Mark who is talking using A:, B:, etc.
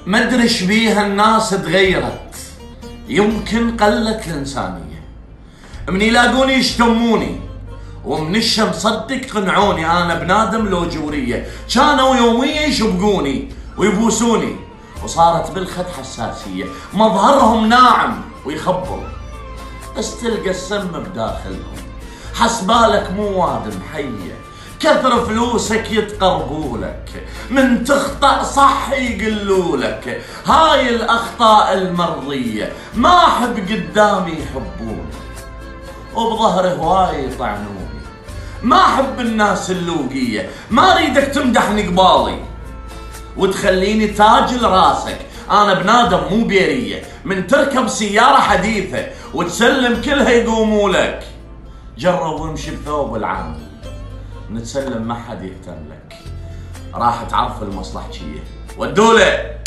A: مدري ايش بيها الناس تغيرت، يمكن قلت الإنسانية. من يلاقوني يشتموني ومن الشم صدق قنعوني أنا بنادم لو جورية. كانوا يوميا يشبقوني ويبوسوني وصارت بالخد حساسية. مظهرهم ناعم ويخبر بس تلقى السم بداخلهم. حسبالك مو واد محية، كثر فلوسك يتقربولك، من تخطأ صح يقلولك. هاي الأخطاء المرضية ما أحب قدامي يحبوني وبظهري هواي يطعنوني. ما أحب الناس اللوقية، ما أريدك تمدحني قبالي وتخليني تاج لراسك. أنا بنادم مو بيرية، من تركب سيارة حديثة وتسلم كلها يقوموا لك. جرب وامشي بثوب العام، نتسلم ما حد يهتم لك، راح تعرف المصلحجية ودوله.